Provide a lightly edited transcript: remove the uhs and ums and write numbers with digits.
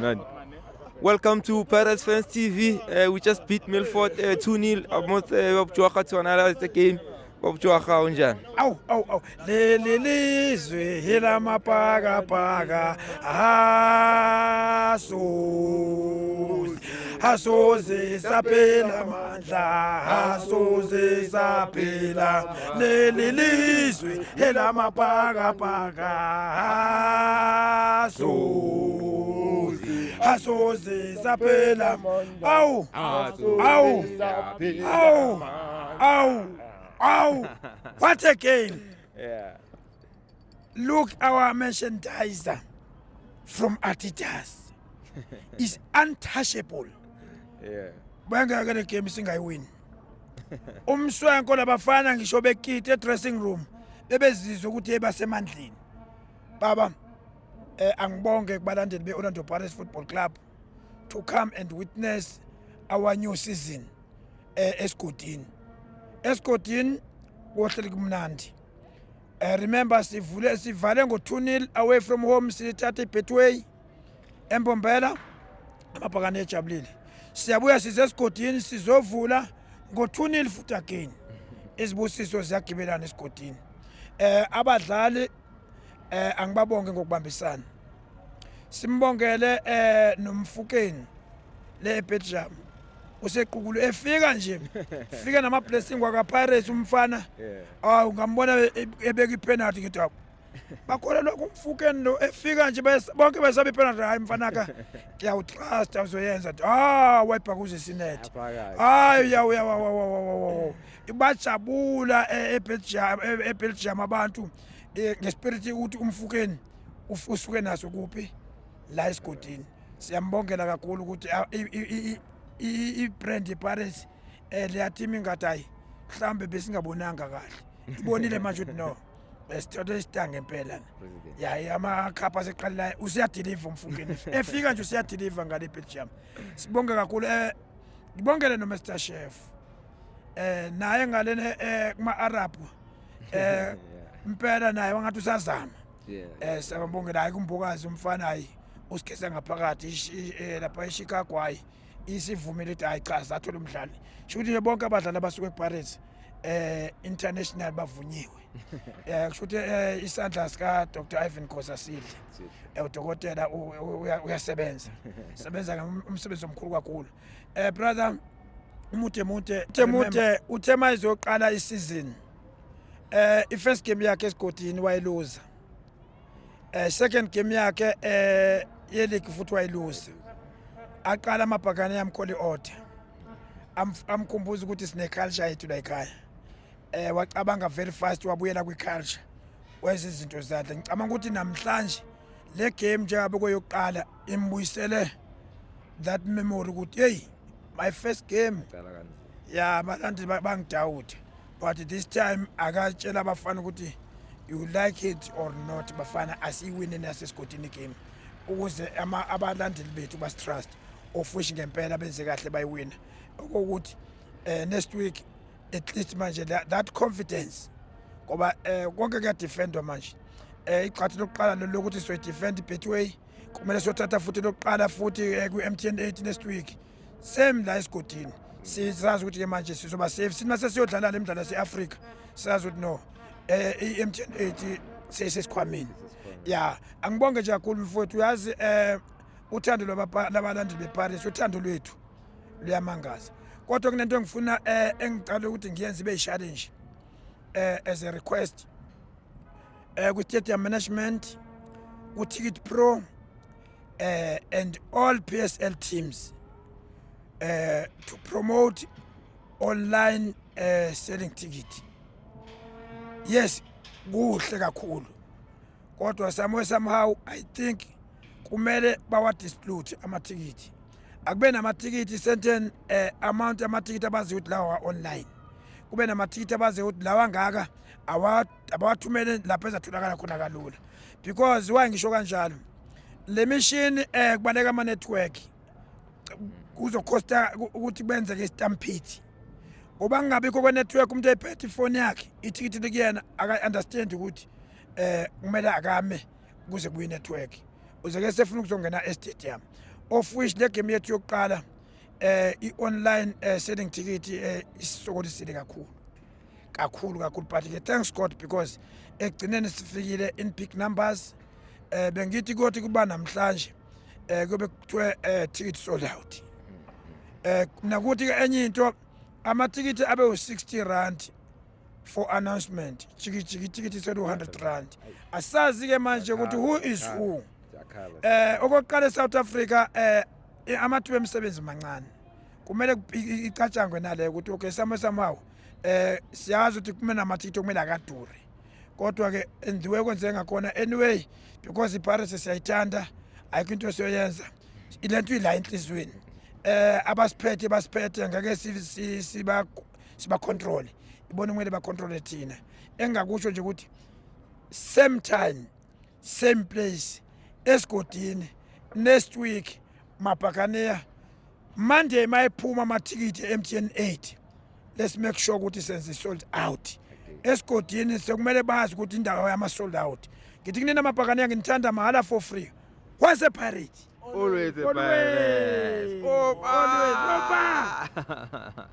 man. Welcome to Pirates Fans TV. We just beat Milford 2-0. Almost wabujwaka tsona the game. Wabujwaka unjani? Awu leli lizwe hila mapaka hasoze saphela mandla hasoze saphela leli lizwe hila mapaka hasoze saphela awu what a game. Yeah. Look, our merchandiser from Adidas is untouchable. Yeah. Bangaka le game singayiwini. Umswenko labafana ngisho bekite dressing room bebezizwe ukuthi basemandleni. Baba angibonge kubalandeli beOrlando Pirates Football Club to come and witness our new season esigodini. Esigodini wohleli kumnandi. Remember sivale ngo-2-0 away from home sithatha iBetway eMbombela amabhakane ejabulile. Siyabuya size esigodini sizovula ngo-2-0 futhi again. Izibusiso ziyagibelana esigodini. Abadlali angibabonge ngokubambisana. Simbongele noMfukeni le eBetjam. Usequkulu efika nje fika nama blessing kwa Pirates umfana ungambona ebeka ipenalty ngithi bakhola lokho umfukeni lo efika nje bonke besabe ipenalty hayi mfana ka ngiyawutrust awuzoyenza wayibha kuze sinet hayi yawu ibajabula eBelgium abantu ngespirit ukuthi umfukeni usuke naso kuphi la esigodini. Siyambongela kakhulu ukuthi i-brand Pirates leya team ingadayi mhlambe besingabonanga kahle ibonile manje ukuthi no sithathe isitange impela ya amakhapha aseqalila usiyadeliver umfukeni efika nje usiyadeliver ngale Belgium. Sibonge kakhulu ngibongele no Mr Chef naye ngalene kuma Arab impela naye wangathi usazama siyabongela hayi kumbukazi umfana hayi usikhetha ngaphakathi lapha eChicago hayi isivumile ukuthi hayi cha sathola umdlali shuthi bonke abadlali abasuka ePirates international bavunyiwe kushuthi isandla sika Dr Ivan Khosasile udokotela uyasebenza umsebenzi omkhulu kakhulu. Brother Mute uthema izoqala isizini i-first game yakhe esigodini wayiluza, second game yakhe ye-league futhi wayiluza. Aqala amabhakane yamkholi order amkhumbuza ukuthi sine culture yethu la ekhaya. Wacabanga very fast wabuyela kwi-culture wenza izinto zakhe. Ngicabanga ukuthi namhlanje le game njengabe koyokuqala imbuyisele that memory ukuthi hey my first game abalandeli bangidawude but this time akatshela abafana ukuthi you like it or not bafana asiwine nasesigodini game ukuze abalandeli bethu basitrust of which ngempela benze kahle bayiwina ukuthi next week at least manje that confidence ngoba konke kuya defendwa manje iqhathi lokuqala lokuthi so defend Betway kumele sothatha futhi lokuqala futhi ku MTN 8 next week same la esigodini. Sizazi ukuthi ke manje sizoba safe sithi mase siyodlala le midlalo yaseAfrica sizazi ukuthi no iMTN 8 sesesikhwameni. Angibonge nje kakhulu mfowethu uyazi uthando labalandeli bePirates uthando lwethu luyamangaza kodwa kunento engifuna engicala ukuthi ngiyenze ibe challenge as a request ku stadium management ku Ticket Pro and all PSL teams to promote online selling ticket. Yes, kuhle kakhulu kodwa somehow I think kumele bawa dispute amatikiti akube namatikiti certain amount amatikiti abazi ukuthi lawa online kube namatikiti abazi ukuthi lawa ngaka abawathumele lapha ezatholakala khona kalula because why ngisho kanjalo le machine kubaleka ama network kuzokhosta ukuthi benze ke stampede ngoba ngingabikho kwe network umuntu ephethe ifone yakhe itikiti likuyena aka understand ukuthi kumele akame kuze kuyi network uze ke sefuna ukuzongena e stadium of which le game yethu yokuqala i-online selling ticket isisokolisile kakhulu but ke thanks God because ekugcineni sifikile in big numbers. Bengithi kothi kuba namhlanje kube kuthiwe ticket sold out. Nakuthi ke enye into amatikiti abe u60 rand for announcement tikiti selu 100 rand. Asazi ke manje ukuthi who is who. Okokuqala eSouth Africa amathuba emisebenzi mancane. Kumele icatshangwe nale ukuthi okay somehow siyazi ukuthi kumele amatikiti okumele akadure. Kodwa ke endiwe kwenze ngakhona anyway because iPirates siyayithanda ayikho into esiyoyenza. Ilento ila enhlizweni. Abasiphethe ngeke siba control. Ibona kumele ba control thina. Engakusho nje ukuthi same time same place esigodini next week Mabhakaniya Monday mayiphuma amatikiti MTN 8. Let's make sure ukuthi senze sold out. Esigodini sekumele bazi ukuthi indawo yama sold out. Ngithi kunina Mabhakaniya ngithanda mahala for free. What's a pirate? Always a pirate. Always. Always.